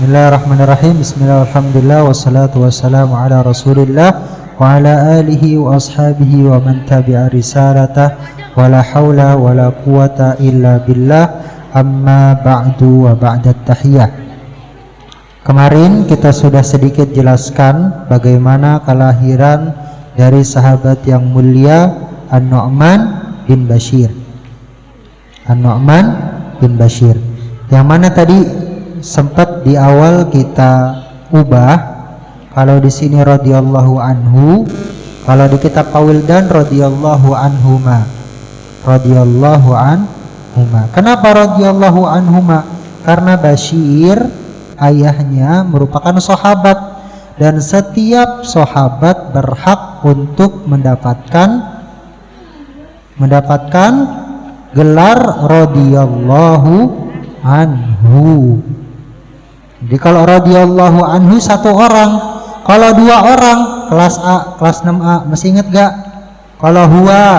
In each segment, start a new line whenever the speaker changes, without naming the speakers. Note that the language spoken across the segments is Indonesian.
Bismillahirrahmanirrahim. Bismillah, alhamdulillah, wassalatu wassalamu ala rasulillah wa ala alihi wa ashabihi wa man tabi'a risalatah wa la hawla wa la quwata illa billah, amma ba'du wa ba'dat tahiyah. Kemarin kita sudah sedikit jelaskan bagaimana kelahiran dari sahabat yang mulia An-Nu'man bin Bashir. An-Nu'man bin Bashir, yang mana tadi sempat di awal kita ubah, kalau di sini radhiyallahu anhu, kalau di kitab Pawildan radhiyallahu anhuma. Radhiyallahu anhuma. Kenapa radhiyallahu anhuma? Karena Bashir ayahnya merupakan sahabat, dan setiap sahabat berhak untuk mendapatkan gelar radhiyallahu anhu. Jadi kalau radhiyallahu anhu satu orang, kalau dua orang kelas A, kelas 6A, masih ingat gak? Kalau huwa,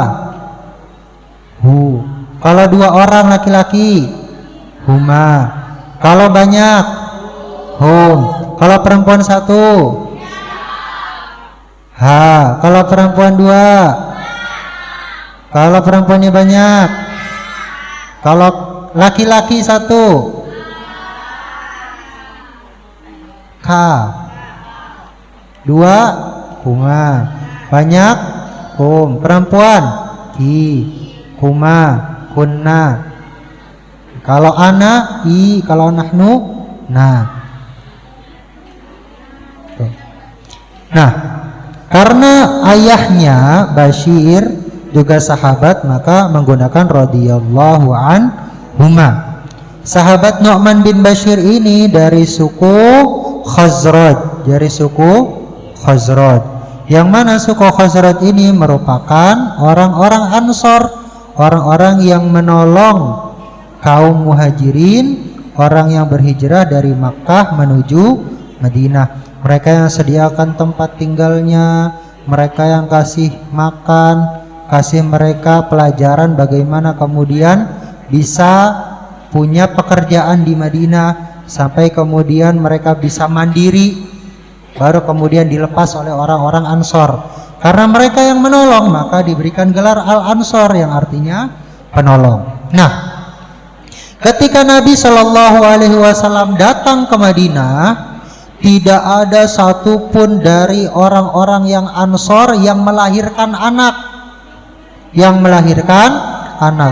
hu. Kalau dua orang laki-laki, huma. Kalau banyak, hum. Kalau perempuan satu, ha. Kalau perempuan dua, kalau perempuannya banyak, kalau laki-laki satu, ka. Dua, huma. Banyak, hum. Perempuan, ki. Huma, kunna. Kalau ana, i. Kalau nahnu, na. Nah, karena ayahnya Bashir juga sahabat, maka menggunakan radhiyallahu anhuma. Sahabat Nu'man bin Bashir ini dari suku Khazraj, yang mana suku Khazraj ini merupakan orang-orang Ansor, orang-orang yang menolong kaum muhajirin, orang yang berhijrah dari Makkah menuju Madinah. Mereka yang sediakan tempat tinggalnya, mereka yang kasih makan, kasih mereka pelajaran bagaimana kemudian bisa punya pekerjaan di Madinah, sampai kemudian mereka bisa mandiri, baru kemudian dilepas oleh orang-orang Ansor. Karena mereka yang menolong, maka diberikan gelar Al-Ansor, yang artinya penolong. Nah, ketika Nabi Shallallahu Alaihi Wasallam datang ke Madinah, tidak ada satupun dari orang-orang yang Ansor yang melahirkan anak,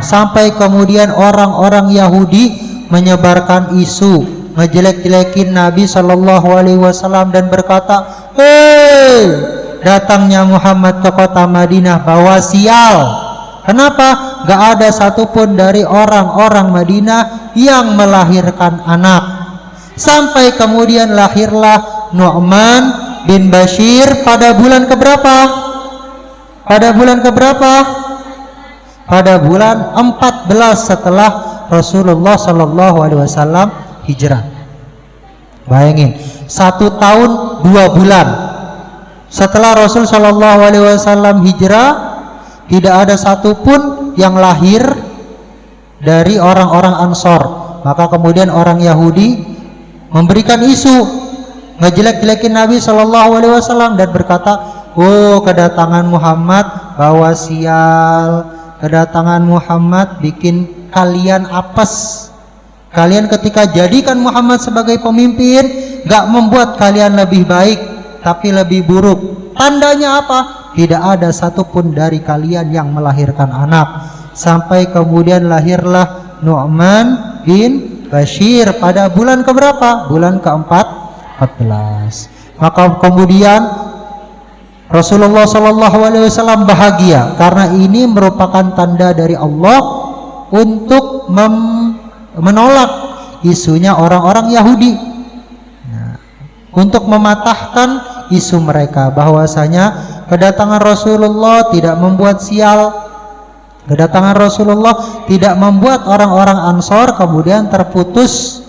sampai kemudian orang-orang Yahudi menyebarkan isu, ngejelek-jelekin Nabi Shallallahu Alaihi Wasallam dan berkata, "Hei, datangnya Muhammad ke kota Madinah bawa sial." Kenapa? Gak ada satupun dari orang-orang Madinah yang melahirkan anak. Sampai kemudian lahirlah Nu'man bin Bashir pada bulan keberapa? Pada bulan 14 setelah Rasulullah Shallallahu Alaihi Wasallam hijrah. Bayangin, 1 tahun 2 bulan setelah Rasul Shallallahu Alaihi Wasallam hijrah, tidak ada satupun yang lahir dari orang-orang Ansor. Maka kemudian orang Yahudi memberikan isu, ngejelek-jelekin Nabi Shallallahu Alaihi Wasallam dan berkata, "Oh, kedatangan Muhammad bawa sial, kedatangan Muhammad bikin kalian apes. Kalian ketika jadikan Muhammad sebagai pemimpin, gak membuat kalian lebih baik, tapi lebih buruk. Tandanya apa? Tidak ada satupun dari kalian yang melahirkan anak." Sampai kemudian lahirlah Nu'man bin Bashir pada bulan keberapa? Bulan ke-14. Maka kemudian Rasulullah Shallallahu Alaihi Wasallam bahagia, karena ini merupakan tanda dari Allah untuk menolak isunya orang-orang Yahudi, untuk mematahkan isu mereka bahwasanya kedatangan Rasulullah tidak membuat sial, kedatangan Rasulullah tidak membuat orang-orang Ansor kemudian terputus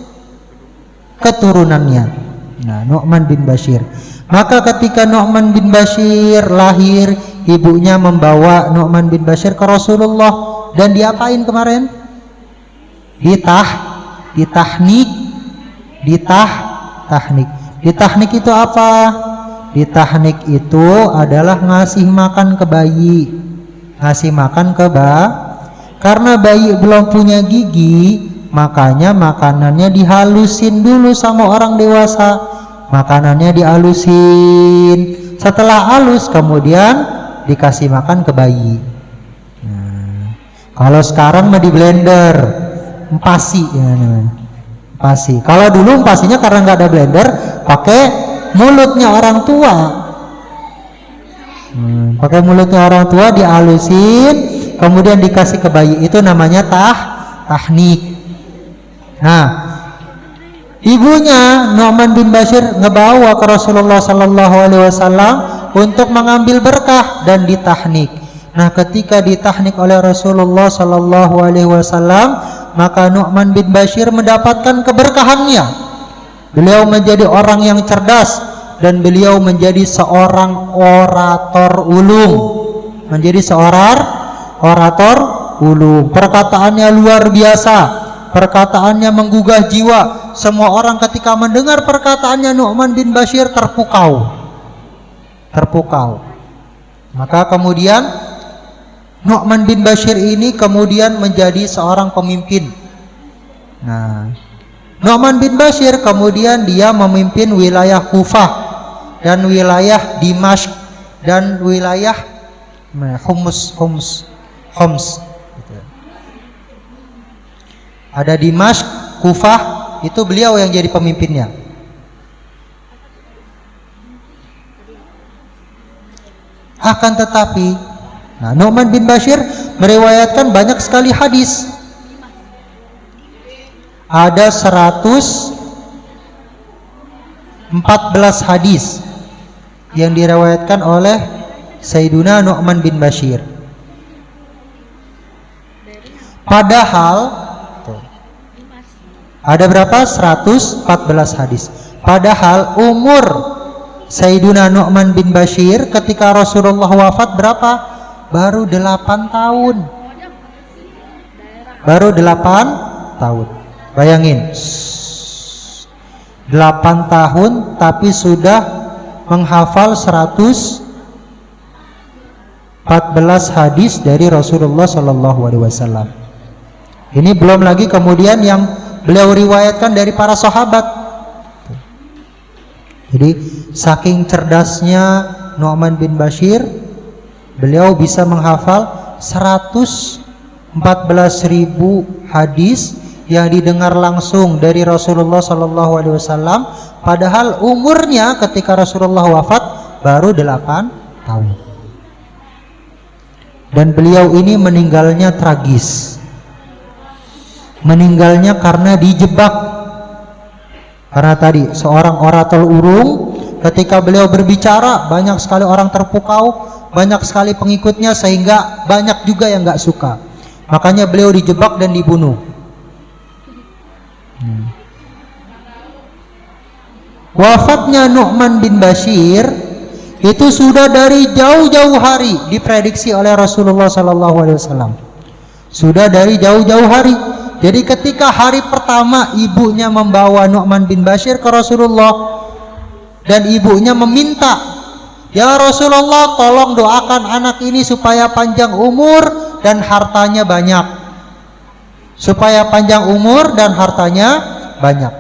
keturunannya. Nah, Nu'man bin Bashir. Maka ketika Nu'man bin Bashir lahir, ibunya membawa Nu'man bin Bashir ke Rasulullah, dan diapain kemarin? Ditahnik, tahnik. Di tahnik itu apa? Di tahnik itu adalah ngasih makan ke bayi. Ngasih makan ke karena bayi belum punya gigi, makanya makanannya dihalusin dulu sama orang dewasa. Makanannya dihalusin. Setelah halus kemudian dikasih makan ke bayi. Kalau sekarang mah di blender, empasi ya, empasi. Kalau dulu empasinya karena nggak ada blender, pakai mulutnya orang tua. Pakai mulutnya orang tua dihalusin, kemudian dikasih ke bayi. Itu namanya tahnik. Nah, ibunya Nu'man bin Bashir ngebawa ke Rasulullah Sallallahu Alaihi Wasallam untuk mengambil berkah dan ditahnik. Nah, ketika ditahnik oleh Rasulullah Sallallahu Alaihi Wasallam, maka Nu'man bin Bashir mendapatkan keberkahannya. Beliau menjadi orang yang cerdas dan beliau menjadi seorang orator ulung. Menjadi seorang orator ulung. Perkataannya luar biasa. Perkataannya menggugah jiwa. Semua orang ketika mendengar perkataannya Nu'man bin Bashir terpukau. Maka kemudian Nu'man bin Bashir ini kemudian menjadi seorang pemimpin. Nah, Nu'man bin Bashir kemudian dia memimpin wilayah Kufah dan wilayah Dimashq dan wilayah Homs. Ada Dimashq, Kufah, itu beliau yang jadi pemimpinnya. Akan tetapi, nah, Nu'man bin Bashir meriwayatkan banyak sekali hadis. Ada 114 hadis yang diriwayatkan oleh Sayyiduna Nu'man bin Bashir. Padahal ada berapa? 114 hadis. Padahal umur Sayyiduna Nu'man bin Bashir ketika Rasulullah wafat berapa? Baru 8 tahun. Baru 8 tahun. Bayangin, 8 tahun tapi sudah menghafal 114 hadis dari Rasulullah Sallallahu Alaihi Wasallam. Ini belum lagi kemudian yang beliau riwayatkan dari para sahabat. Jadi saking cerdasnya Nu'man bin Bashir, beliau bisa menghafal 114.000 hadis yang didengar langsung dari Rasulullah Sallallahu Alaihi Wasallam. Padahal umurnya ketika Rasulullah wafat baru 8 tahun. Dan beliau ini meninggalnya tragis. Meninggalnya karena dijebak. Karena tadi seorang orator urung, ketika beliau berbicara banyak sekali orang terpukau, banyak sekali pengikutnya sehingga banyak juga yang nggak suka. Makanya beliau dijebak dan dibunuh. Wafatnya Nu'man bin Bashir itu sudah dari jauh-jauh hari diprediksi oleh Rasulullah Sallallahu Alaihi Wasallam. Sudah dari jauh-jauh hari. Jadi ketika hari pertama ibunya membawa Nu'man bin Bashir ke Rasulullah dan ibunya meminta, "Ya Rasulullah, tolong doakan anak ini supaya panjang umur dan hartanya banyak." Supaya panjang umur dan hartanya banyak.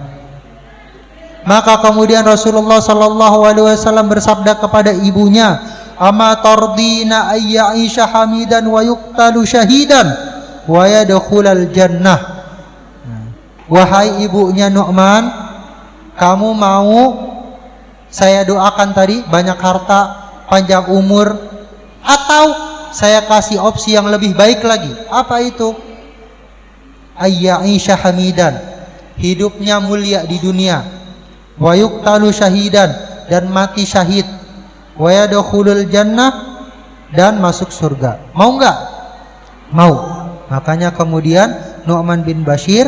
Maka kemudian Rasulullah Sallallahu Alaihi Wasallam bersabda kepada ibunya, "Ama tardina ayya'isha hamidan wa yuqtalu syahidan wa yadkhulal jannah." Wahai ibunya Nu'man, kamu mau saya doakan tadi banyak harta, panjang umur, atau saya kasih opsi yang lebih baik lagi? Apa itu? Ayya'isha hamidan, hidupnya mulia di dunia, wa yuqtalu syahidan, dan mati syahid, wa yadkhulul jannah, dan masuk surga. Mau enggak? Mau. Makanya kemudian Nu'man bin Bashir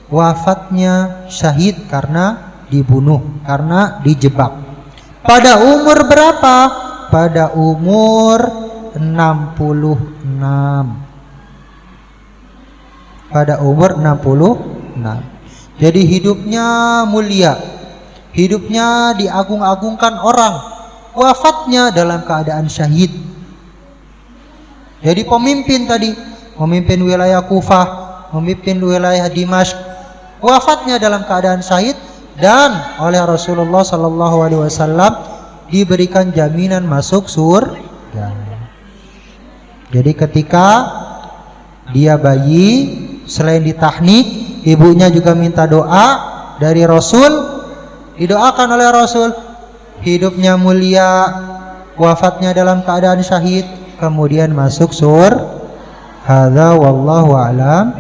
wafatnya syahid karena dibunuh, karena dijebak. Pada umur berapa? Pada umur 66. Pada umur 66. Jadi hidupnya mulia, hidupnya diagung-agungkan orang, wafatnya dalam keadaan syahid. Jadi pemimpin tadi, memimpin wilayah Kufah, memimpin wilayah Dimashq, wafatnya dalam keadaan syahid dan oleh Rasulullah sallallahu alaihi wasallam diberikan jaminan masuk surga. Jadi ketika dia bayi, selain ditahnik, ibunya juga minta doa dari Rasul, didoakan oleh Rasul, hidupnya mulia, wafatnya dalam keadaan syahid, kemudian masuk surga. Hadza wallahu a'lam.